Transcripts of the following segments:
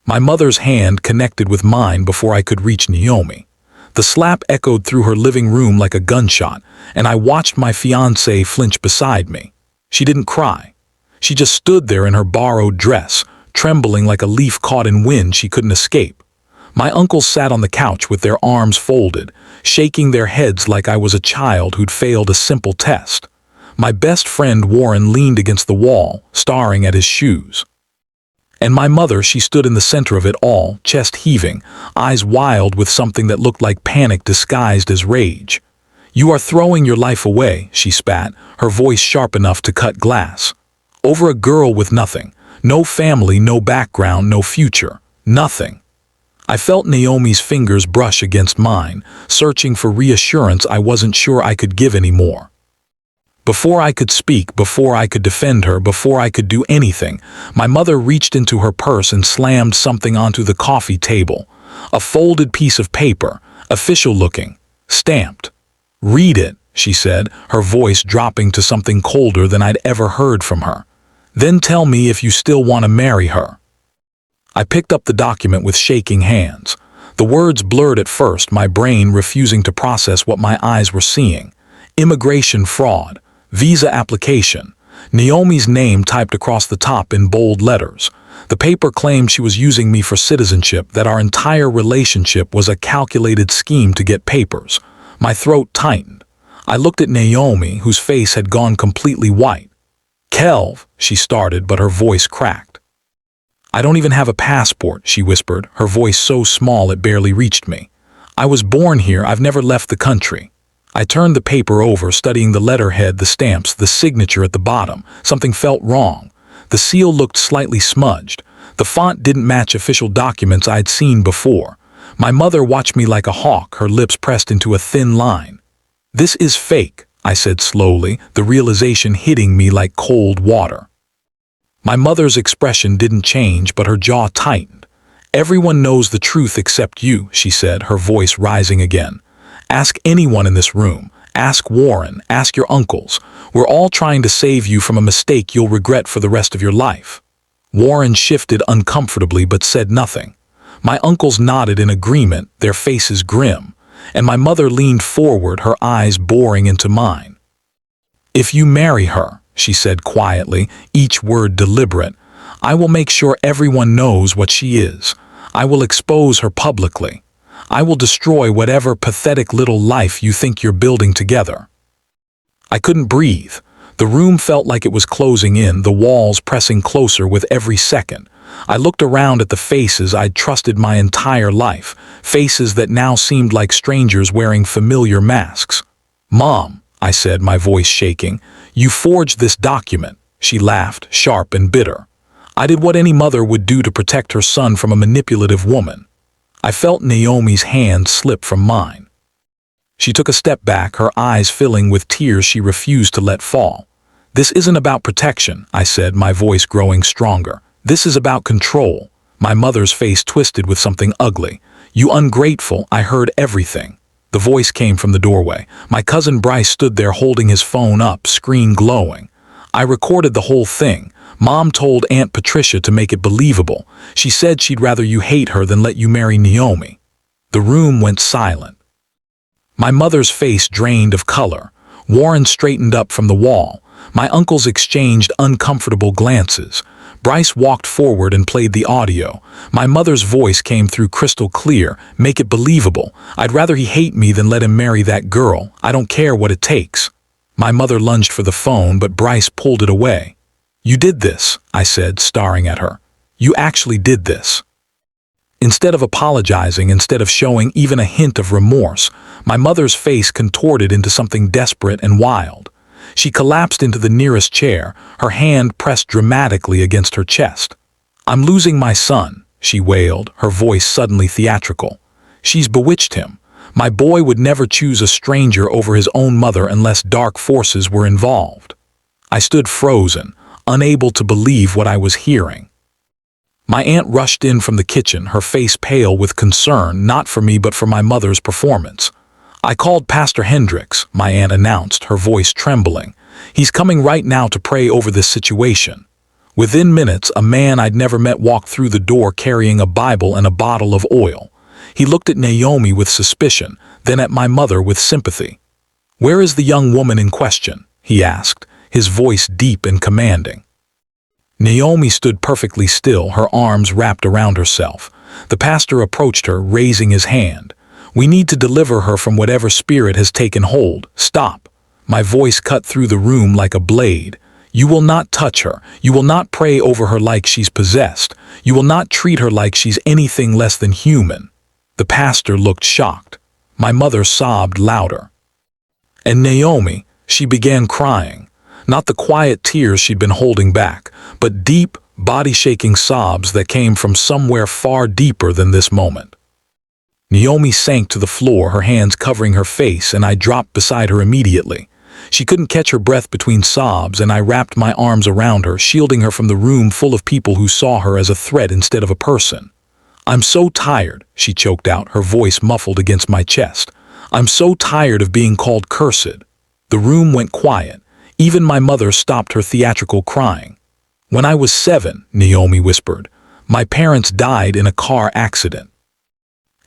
My mother's hand connected with mine before I could reach Naomi. The slap echoed through her living room like a gunshot, and I watched my fiancée flinch beside me. She didn't cry. She just stood there in her borrowed dress, trembling like a leaf caught in wind she couldn't escape. My uncles sat on the couch with their arms folded, shaking their heads like I was a child who'd failed a simple test. My best friend Warren leaned against the wall, staring at his shoes. And my mother, she stood in the center of it all, chest heaving, eyes wild with something that looked like panic disguised as rage. "You are throwing your life away," she spat, her voice sharp enough to cut glass. "Over a girl with nothing. No family, no background, no future. Nothing." I felt Naomi's fingers brush against mine, searching for reassurance I wasn't sure I could give anymore. Before I could speak, before I could defend her, before I could do anything, my mother reached into her purse and slammed something onto the coffee table. A folded piece of paper, official-looking, stamped. "Read it," she said, her voice dropping to something colder than I'd ever heard from her. "Then tell me if you still want to marry her." I picked up the document with shaking hands. The words blurred at first, my brain refusing to process what my eyes were seeing. Immigration fraud. Visa application. Naomi's name typed across the top in bold letters. The paper claimed she was using me for citizenship, that our entire relationship was a calculated scheme to get papers. My throat tightened. I looked at Naomi, whose face had gone completely white. "Kelv," she started, but her voice cracked. "I don't even have a passport," she whispered, her voice so small it barely reached me. "I was born here, I've never left the country." I turned the paper over, studying the letterhead, the stamps, the signature at the bottom. Something felt wrong. The seal looked slightly smudged. The font didn't match official documents I'd seen before. My mother watched me like a hawk, her lips pressed into a thin line. "This is fake," I said slowly, the realization hitting me like cold water. My mother's expression didn't change, but her jaw tightened. "Everyone knows the truth except you," she said, her voice rising again. "Ask anyone in this room. Ask Warren. Ask your uncles. We're all trying to save you from a mistake you'll regret for the rest of your life." Warren shifted uncomfortably but said nothing. My uncles nodded in agreement, their faces grim, and my mother leaned forward, her eyes boring into mine. "If you marry her," she said quietly, each word deliberate, "I will make sure everyone knows what she is. I will expose her publicly. I will destroy whatever pathetic little life you think you're building together." I couldn't breathe. The room felt like it was closing in, the walls pressing closer with every second. I looked around at the faces I'd trusted my entire life, faces that now seemed like strangers wearing familiar masks. "Mom," I said, my voice shaking, "you forged this document." She laughed, sharp and bitter. "I did what any mother would do to protect her son from a manipulative woman." I felt Naomi's hand slip from mine. She took a step back, her eyes filling with tears she refused to let fall. "This isn't about protection," I said, my voice growing stronger. "This is about control." My mother's face twisted with something ugly. "You ungrateful, I heard everything." The voice came from the doorway. My cousin Bryce stood there holding his phone up, screen glowing. "I recorded the whole thing. Mom told Aunt Patricia to make it believable. She said she'd rather you hate her than let you marry Naomi." The room went silent. My mother's face drained of color. Warren straightened up from the wall. My uncles exchanged uncomfortable glances. Bryce walked forward and played the audio. My mother's voice came through crystal clear. "Make it believable. I'd rather he hate me than let him marry that girl. I don't care what it takes." My mother lunged for the phone, but Bryce pulled it away. "You did this," I said, staring at her. "You actually did this." Instead of apologizing, instead of showing even a hint of remorse, my mother's face contorted into something desperate and wild. She collapsed into the nearest chair, her hand pressed dramatically against her chest. "I'm losing my son," she wailed, her voice suddenly theatrical. "She's bewitched him. My boy would never choose a stranger over his own mother unless dark forces were involved." I stood frozen, unable to believe what I was hearing. My aunt rushed in from the kitchen, her face pale with concern, not for me but for my mother's performance. "I called Pastor Hendricks," my aunt announced, her voice trembling. "He's coming right now to pray over this situation." Within minutes, a man I'd never met walked through the door carrying a Bible and a bottle of oil. He looked at Naomi with suspicion, then at my mother with sympathy. "Where is the young woman in question?" he asked, his voice deep and commanding. Naomi stood perfectly still, her arms wrapped around herself. The pastor approached her, raising his hand. "We need to deliver her from whatever spirit has taken hold. Stop." My voice cut through the room like a blade. "You will not touch her. You will not pray over her like she's possessed. You will not treat her like she's anything less than human." The pastor looked shocked. My mother sobbed louder. And Naomi, she began crying. Not the quiet tears she'd been holding back, but deep, body-shaking sobs that came from somewhere far deeper than this moment. Naomi sank to the floor, her hands covering her face, and I dropped beside her immediately. She couldn't catch her breath between sobs, and I wrapped my arms around her, shielding her from the room full of people who saw her as a threat instead of a person. "I'm so tired," she choked out, her voice muffled against my chest. "I'm so tired of being called cursed." The room went quiet. Even my mother stopped her theatrical crying. "When I was 7, Naomi whispered, "my parents died in a car accident.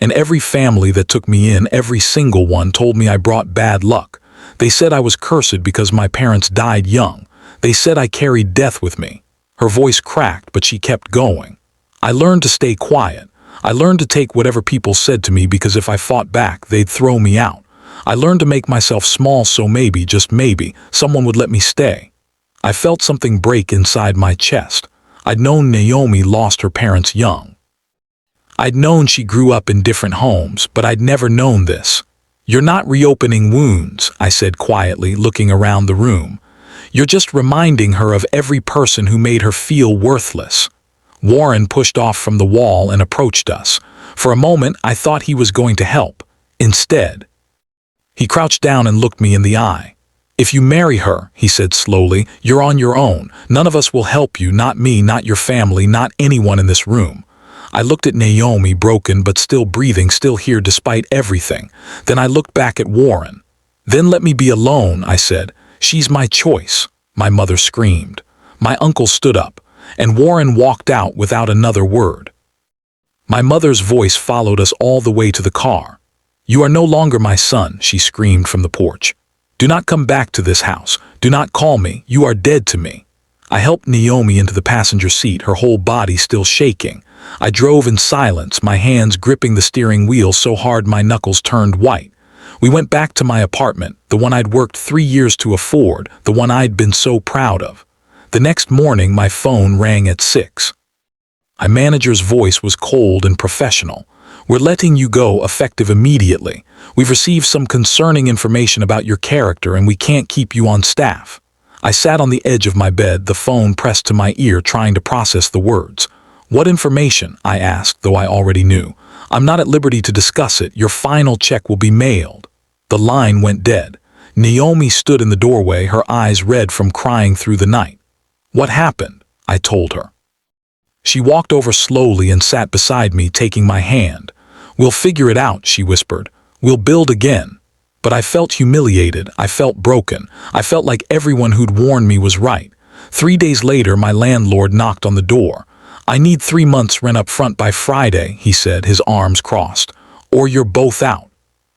And every family that took me in, every single one, told me I brought bad luck. They said I was cursed because my parents died young. They said I carried death with me." Her voice cracked, but she kept going. "I learned to stay quiet. I learned to take whatever people said to me because if I fought back, they'd throw me out. I learned to make myself small so maybe, just maybe, someone would let me stay." I felt something break inside my chest. I'd known Naomi lost her parents young. I'd known she grew up in different homes, but I'd never known this. "You're not reopening wounds," I said quietly, looking around the room. "You're just reminding her of every person who made her feel worthless." Warren pushed off from the wall and approached us. For a moment, I thought he was going to help. Instead, he crouched down and looked me in the eye. "If you marry her," he said slowly, "you're on your own. None of us will help you, not me, not your family, not anyone in this room." I looked at Naomi, broken but still breathing, still here despite everything. Then I looked back at Warren. "Then let me be alone," I said. "She's my choice," my mother screamed. My uncle stood up, and Warren walked out without another word. My mother's voice followed us all the way to the car. "You are no longer my son," she screamed from the porch. "Do not come back to this house. Do not call me. You are dead to me." I helped Naomi into the passenger seat, her whole body still shaking. I drove in silence, my hands gripping the steering wheel so hard my knuckles turned white. We went back to my apartment, the one I'd worked 3 years to afford, the one I'd been so proud of. The next morning, my phone rang at 6. My manager's voice was cold and professional. "We're letting you go, effective immediately. We've received some concerning information about your character and we can't keep you on staff." I sat on the edge of my bed, the phone pressed to my ear, trying to process the words. "What information?" I asked, though I already knew. "I'm not at liberty to discuss it. Your final check will be mailed." The line went dead. Naomi stood in the doorway, her eyes red from crying through the night. "What happened?" I told her. She walked over slowly and sat beside me, taking my hand. "We'll figure it out," she whispered. "We'll build again." But I felt humiliated. I felt broken. I felt like everyone who'd warned me was right. 3 days later, my landlord knocked on the door. "I need 3 months rent up front by Friday," he said, his arms crossed. "Or you're both out."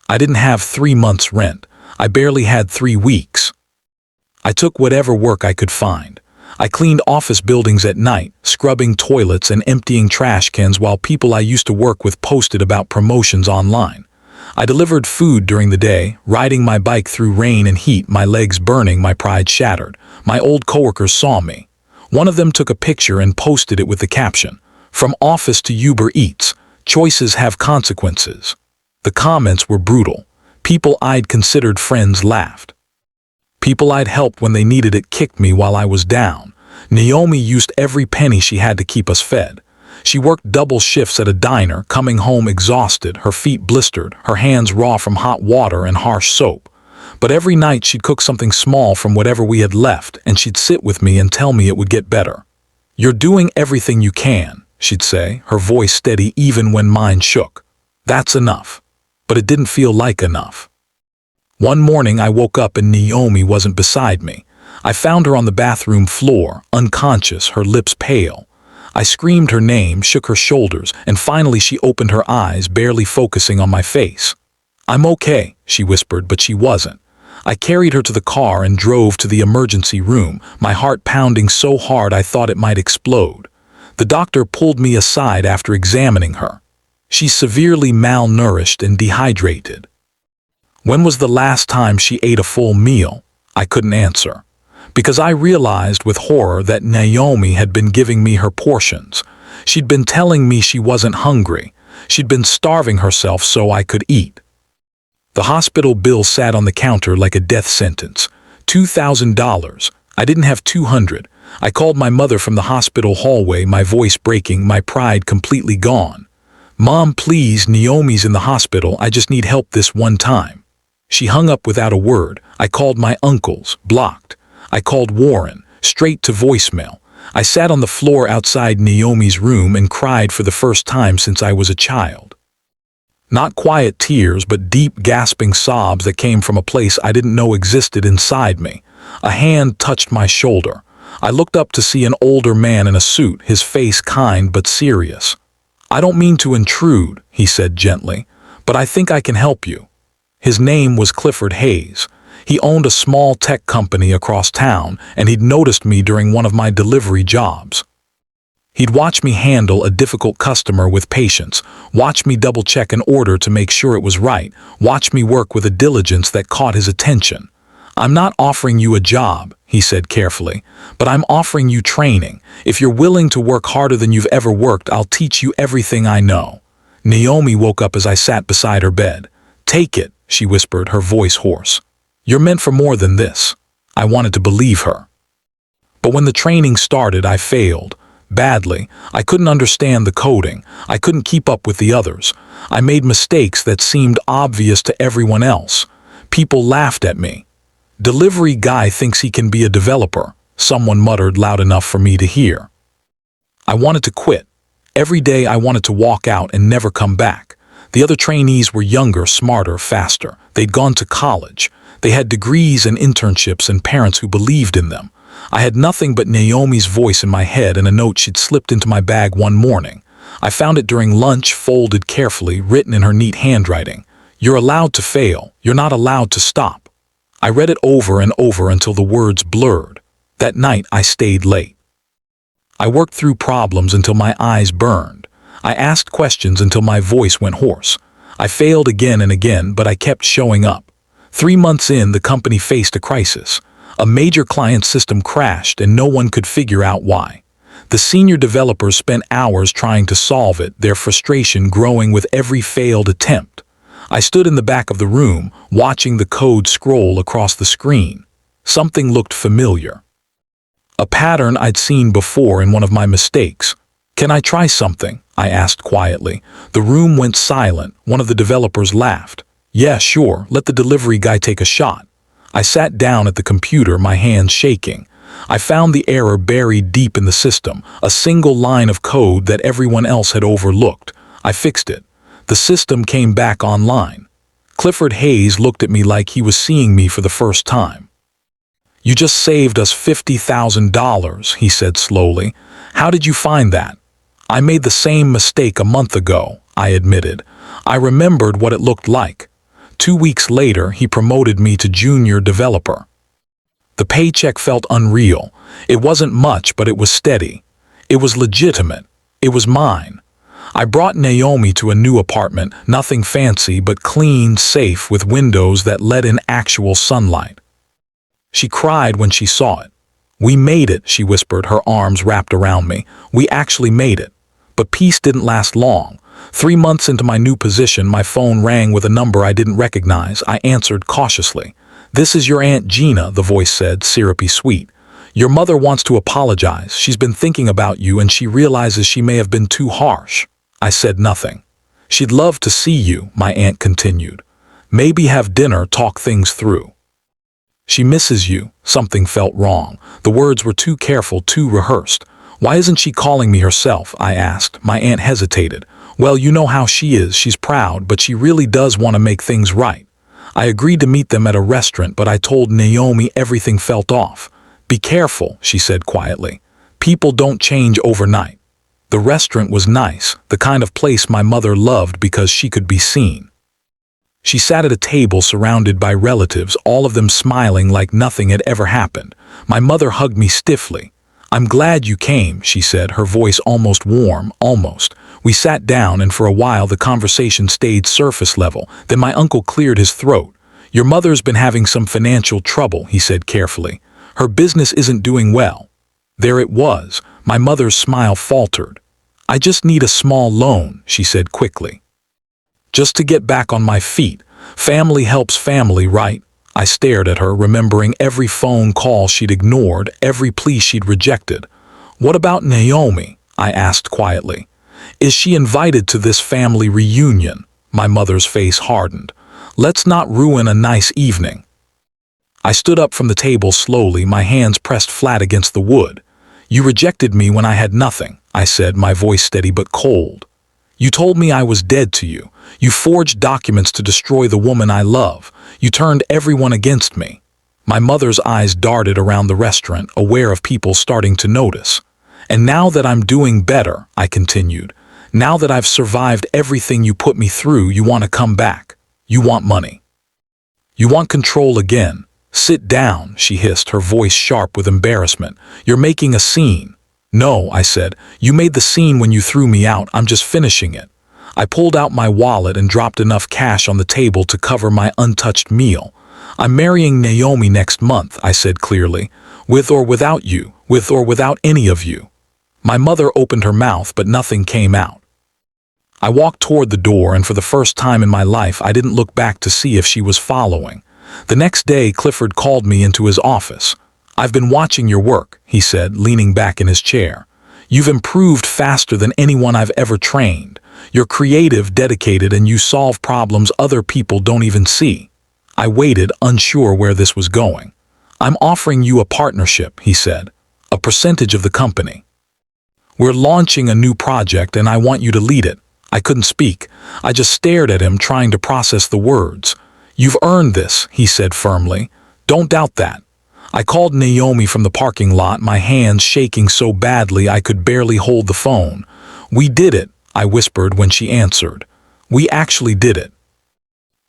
I didn't have 3 months rent. I barely had 3 weeks. I took whatever work I could find. I cleaned office buildings at night, scrubbing toilets and emptying trash cans while people I used to work with posted about promotions online. I delivered food during the day, riding my bike through rain and heat, my legs burning, my pride shattered. My old coworkers saw me. One of them took a picture and posted it with the caption, "From office to Uber Eats, choices have consequences." The comments were brutal. People I'd considered friends laughed. People I'd helped when they needed it kicked me while I was down. Naomi used every penny she had to keep us fed. She worked double shifts at a diner, coming home exhausted, her feet blistered, her hands raw from hot water and harsh soap. But every night she'd cook something small from whatever we had left, and she'd sit with me and tell me it would get better. "You're doing everything you can," she'd say, her voice steady even when mine shook. "That's enough." But it didn't feel like enough. One morning I woke up and Naomi wasn't beside me. I found her on the bathroom floor, unconscious, her lips pale. I screamed her name, shook her shoulders, and finally she opened her eyes, barely focusing on my face. "I'm okay," she whispered, but she wasn't. I carried her to the car and drove to the emergency room, my heart pounding so hard I thought it might explode. The doctor pulled me aside after examining her. "She's severely malnourished and dehydrated." When was the last time she ate a full meal? I couldn't answer, because I realized with horror that Naomi had been giving me her portions. She'd been telling me she wasn't hungry. She'd been starving herself so I could eat. The hospital bill sat on the counter like a death sentence. $2,000. I didn't have 200. I called my mother from the hospital hallway, my voice breaking, my pride completely gone. "Mom, please, Naomi's in the hospital. I just need help this one time." She hung up without a word. I called my uncles, blocked. I called Warren, straight to voicemail. I sat on the floor outside Naomi's room and cried for the first time since I was a child. Not quiet tears, but deep, gasping sobs that came from a place I didn't know existed inside me. A hand touched my shoulder. I looked up to see an older man in a suit, his face kind but serious. "I don't mean to intrude," he said gently, "but I think I can help you." His name was Clifford Hayes. He owned a small tech company across town, and he'd noticed me during one of my delivery jobs. He'd watch me handle a difficult customer with patience, watch me double-check an order to make sure it was right, watch me work with a diligence that caught his attention. "I'm not offering you a job," he said carefully, "but I'm offering you training. If you're willing to work harder than you've ever worked, I'll teach you everything I know." Naomi woke up as I sat beside her bed. "Take it," she whispered, her voice hoarse. "You're meant for more than this." I wanted to believe her. But when the training started, I failed. Badly. I couldn't understand the coding. I couldn't keep up with the others. I made mistakes that seemed obvious to everyone else. People laughed at me. "Delivery guy thinks he can be a developer," someone muttered loud enough for me to hear. I wanted to quit. Every day I wanted to walk out and never come back. The other trainees were younger, smarter, faster. They'd gone to college. They had degrees and internships and parents who believed in them. I had nothing but Naomi's voice in my head and a note she'd slipped into my bag one morning. I found it during lunch, folded carefully, written in her neat handwriting. "You're allowed to fail. You're not allowed to stop." I read it over and over until the words blurred. That night I stayed late. I worked through problems until my eyes burned. I asked questions until my voice went hoarse. I failed again and again, but I kept showing up. 3 months in, the company faced a crisis. A major client system crashed and no one could figure out why. The senior developers spent hours trying to solve it, their frustration growing with every failed attempt. I stood in the back of the room, watching the code scroll across the screen. Something looked familiar. A pattern I'd seen before in one of my mistakes. "Can I try something?" I asked quietly. The room went silent. One of the developers laughed. "Yeah, sure, let the delivery guy take a shot." I sat down at the computer, my hands shaking. I found the error buried deep in the system, a single line of code that everyone else had overlooked. I fixed it. The system came back online. Clifford Hayes looked at me like he was seeing me for the first time. "You just saved us $50,000, he said slowly. "How did you find that?" "I made the same mistake a month ago," I admitted. I remembered what it looked like. 2 weeks later, he promoted me to junior developer. The paycheck felt unreal. It wasn't much, but it was steady. It was legitimate. It was mine. I brought Naomi to a new apartment, nothing fancy, but clean, safe, with windows that let in actual sunlight. She cried when she saw it. "We made it," she whispered, her arms wrapped around me. "We actually made it." But peace didn't last long. 3 months into my new position, my phone rang with a number I didn't recognize. I answered cautiously. "This is your Aunt Gina," the voice said, syrupy sweet. "Your mother wants to apologize. She's been thinking about you and she realizes she may have been too harsh." I said nothing. "She'd love to see you," my aunt continued. "Maybe have dinner, talk things through." "She misses you." Something felt wrong. The words were too careful, too rehearsed. "Why isn't she calling me herself?" I asked. My aunt hesitated. "Well, you know how she is. She's proud, but she really does want to make things right." I agreed to meet them at a restaurant, but I told Naomi everything felt off. Be careful, she said quietly. People don't change overnight. The restaurant was nice, the kind of place my mother loved because she could be seen. She sat at a table surrounded by relatives, all of them smiling like nothing had ever happened. My mother hugged me stiffly. "I'm glad you came," she said, her voice almost warm, almost. We sat down, and for a while the conversation stayed surface level. Then my uncle cleared his throat. "Your mother's been having some financial trouble," he said carefully. "Her business isn't doing well." There it was. My mother's smile faltered. "I just need a small loan," she said quickly. "Just to get back on my feet. Family helps family, right?" I stared at her, remembering every phone call she'd ignored, every plea she'd rejected. "What about Naomi?" I asked quietly. "Is she invited to this family reunion?" My mother's face hardened. "Let's not ruin a nice evening." I stood up from the table slowly, my hands pressed flat against the wood. "You rejected me when I had nothing," I said, my voice steady but cold. "You told me I was dead to you. You forged documents to destroy the woman I love. You turned everyone against me." My mother's eyes darted around the restaurant, aware of people starting to notice. "And now that I'm doing better," I continued, "now that I've survived everything you put me through, you want to come back. You want money. You want control again. Sit down," she hissed, her voice sharp with embarrassment. "You're making a scene." "No," I said. "You made the scene when you threw me out. I'm just finishing it." I pulled out my wallet and dropped enough cash on the table to cover my untouched meal. "I'm marrying Naomi next month," I said clearly. "With or without you, with or without any of you." My mother opened her mouth, but nothing came out. I walked toward the door, and for the first time in my life I didn't look back to see if she was following. The next day Clifford called me into his office. "I've been watching your work," he said, leaning back in his chair. "You've improved faster than anyone I've ever trained. You're creative, dedicated, and you solve problems other people don't even see." I waited, unsure where this was going. "I'm offering you a partnership," he said. "A percentage of the company. We're launching a new project and I want you to lead it." I couldn't speak. I just stared at him, trying to process the words. "You've earned this," he said firmly. "Don't doubt that." I called Naomi from the parking lot, my hands shaking so badly I could barely hold the phone. "We did it," I whispered when she answered. "We actually did it."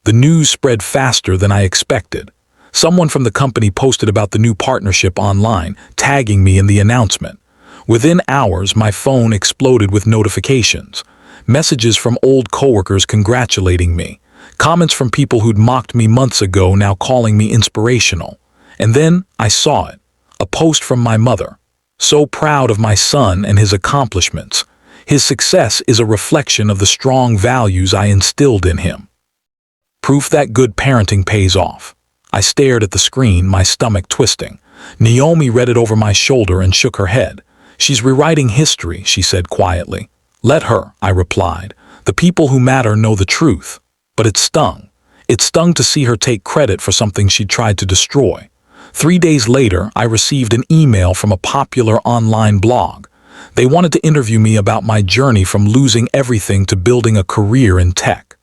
The news spread faster than I expected. Someone from the company posted about the new partnership online, tagging me in the announcement. Within hours, my phone exploded with notifications. Messages from old coworkers congratulating me. Comments from people who'd mocked me months ago now calling me inspirational. And then I saw it. A post from my mother. "So proud of my son and his accomplishments. His success is a reflection of the strong values I instilled in him. Proof that good parenting pays off." I stared at the screen, my stomach twisting. Naomi read it over my shoulder and shook her head. "She's rewriting history," she said quietly. "Let her," I replied. "The people who matter know the truth." But it stung. It stung to see her take credit for something she'd tried to destroy. 3 days later, I received an email from a popular online blog. They wanted to interview me about my journey from losing everything to building a career in tech.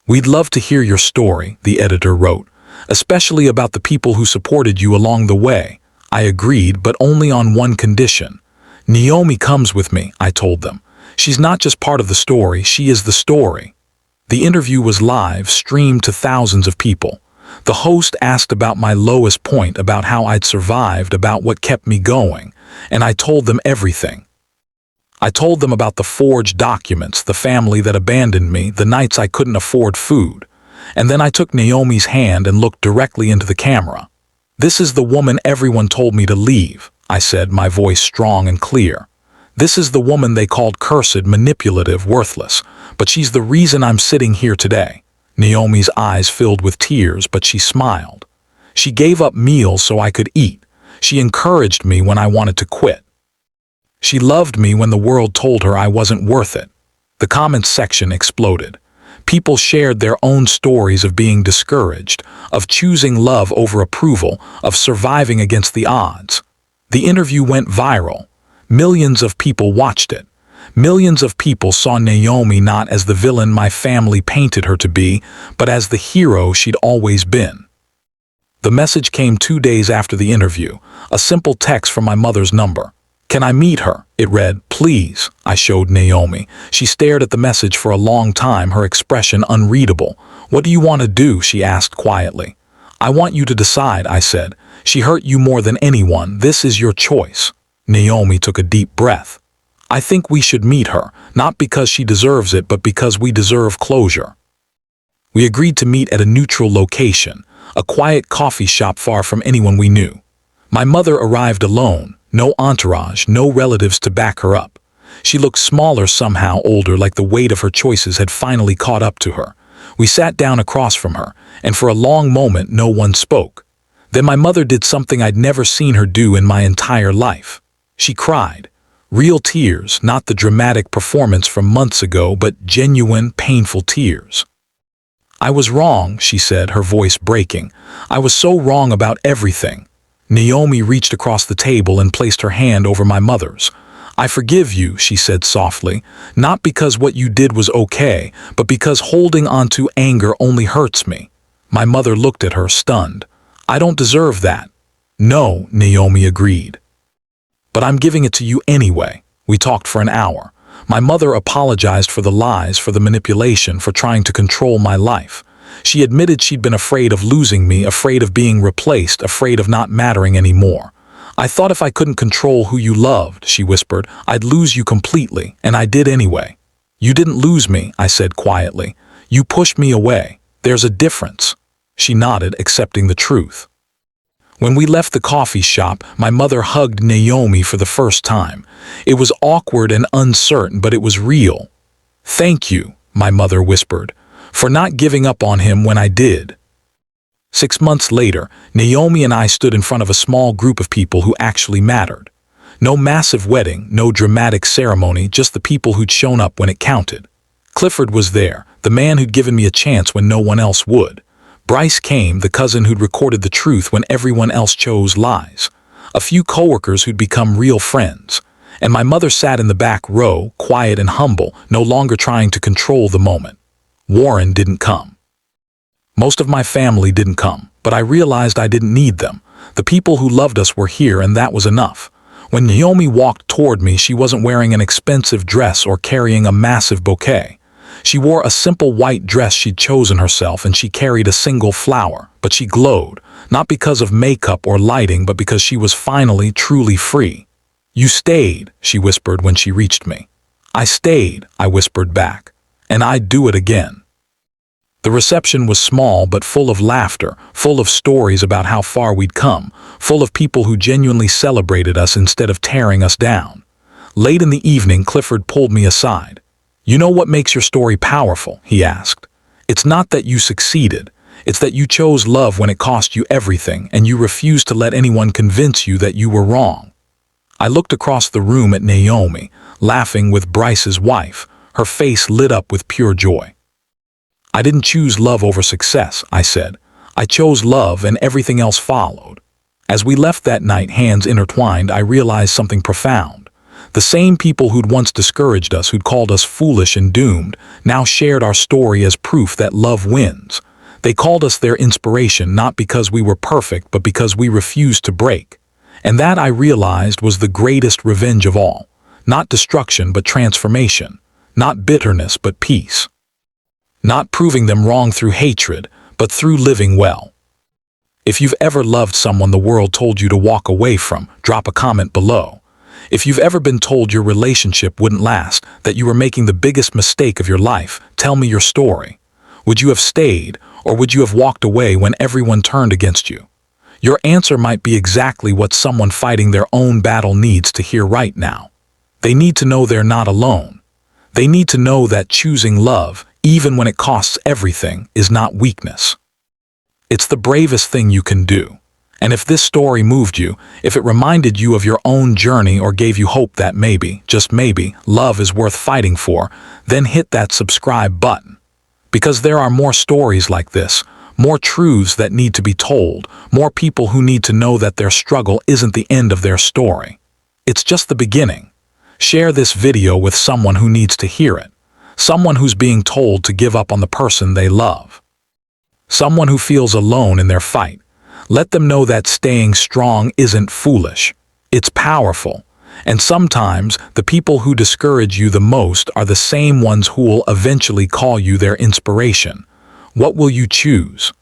"We'd love to hear your story," the editor wrote, "especially about the people who supported you along the way." I agreed, but only on one condition. "Naomi comes with me," I told them. "She's not just part of the story, she is the story." The interview was live, streamed to thousands of people. The host asked about my lowest point, about how I'd survived, about what kept me going, and I told them everything. I told them about the forged documents, the family that abandoned me, the nights I couldn't afford food. And then I took Naomi's hand and looked directly into the camera. "This is the woman everyone told me to leave," I said, my voice strong and clear. "This is the woman they called cursed, manipulative, worthless. But she's the reason I'm sitting here today." Naomi's eyes filled with tears, but she smiled. "She gave up meals so I could eat. She encouraged me when I wanted to quit. She loved me when the world told her I wasn't worth it." The comments section exploded. People shared their own stories of being discouraged, of choosing love over approval, of surviving against the odds. The interview went viral. Millions of people watched it. Millions of people saw Naomi not as the villain my family painted her to be, but as the hero she'd always been. The message came 2 days after the interview, a simple text from my mother's number. "Can I meet her?" It read. "Please," I showed Naomi. She stared at the message for a long time, her expression unreadable. "What do you want to do?" she asked quietly. "I want you to decide," I said. "She hurt you more than anyone. This is your choice." Naomi took a deep breath. "I think we should meet her, not because she deserves it, but because we deserve closure." We agreed to meet at a neutral location, a quiet coffee shop far from anyone we knew. My mother arrived alone, no entourage, no relatives to back her up. She looked smaller somehow, older, like the weight of her choices had finally caught up to her. We sat down across from her, and for a long moment no one spoke. Then my mother did something I'd never seen her do in my entire life. She cried. Real tears, not the dramatic performance from months ago, but genuine, painful tears. "I was wrong," she said, her voice breaking. "I was so wrong about everything." Naomi reached across the table and placed her hand over my mother's. "I forgive you," she said softly, "not because what you did was okay, but because holding on to anger only hurts me." My mother looked at her, stunned. "I don't deserve that." "No," Naomi agreed. "But I'm giving it to you anyway." We talked for an hour. My mother apologized for the lies, for the manipulation, for trying to control my life. She admitted she'd been afraid of losing me, afraid of being replaced, afraid of not mattering anymore. "I thought if I couldn't control who you loved," she whispered, "I'd lose you completely, and I did anyway." "You didn't lose me," I said quietly. "You pushed me away. There's a difference." She nodded, accepting the truth. When we left the coffee shop, my mother hugged Naomi for the first time. It was awkward and uncertain, but it was real. "Thank you," my mother whispered, "for not giving up on him when I did." 6 months later, Naomi and I stood in front of a small group of people who actually mattered. No massive wedding, no dramatic ceremony, just the people who'd shown up when it counted. Clifford was there, the man who'd given me a chance when no one else would. Bryce came, the cousin who'd recorded the truth when everyone else chose lies. A few coworkers who'd become real friends. And my mother sat in the back row, quiet and humble, no longer trying to control the moment. Warren didn't come. Most of my family didn't come, but I realized I didn't need them. The people who loved us were here, and that was enough. When Naomi walked toward me, she wasn't wearing an expensive dress or carrying a massive bouquet. She wore a simple white dress she'd chosen herself, and she carried a single flower, but she glowed, not because of makeup or lighting, but because she was finally truly free. "You stayed," she whispered when she reached me. "I stayed," I whispered back, "and I'd do it again." The reception was small but full of laughter, full of stories about how far we'd come, full of people who genuinely celebrated us instead of tearing us down. Late in the evening, Clifford pulled me aside. "You know what makes your story powerful?" he asked. "It's not that you succeeded. It's that you chose love when it cost you everything, and you refused to let anyone convince you that you were wrong." I looked across the room at Naomi, laughing with Bryce's wife, her face lit up with pure joy. "I didn't choose love over success," I said. "I chose love, and everything else followed." As we left that night, hands intertwined, I realized something profound. The same people who'd once discouraged us, who'd called us foolish and doomed, now shared our story as proof that love wins. They called us their inspiration, not because we were perfect, but because we refused to break. And that, I realized, was the greatest revenge of all. Not destruction, but transformation. Not bitterness, but peace. Not proving them wrong through hatred, but through living well. If you've ever loved someone the world told you to walk away from, drop a comment below. If you've ever been told your relationship wouldn't last, that you were making the biggest mistake of your life, tell me your story. Would you have stayed, or would you have walked away when everyone turned against you? Your answer might be exactly what someone fighting their own battle needs to hear right now. They need to know they're not alone. They need to know that choosing love, even when it costs everything, is not weakness. It's the bravest thing you can do. And if this story moved you, if it reminded you of your own journey or gave you hope that maybe, just maybe, love is worth fighting for, then hit that subscribe button. Because there are more stories like this, more truths that need to be told, more people who need to know that their struggle isn't the end of their story. It's just the beginning. Share this video with someone who needs to hear it. Someone who's being told to give up on the person they love. Someone who feels alone in their fight. Let them know that staying strong isn't foolish. It's powerful. And sometimes the people who discourage you the most are the same ones who'll eventually call you their inspiration. What will you choose?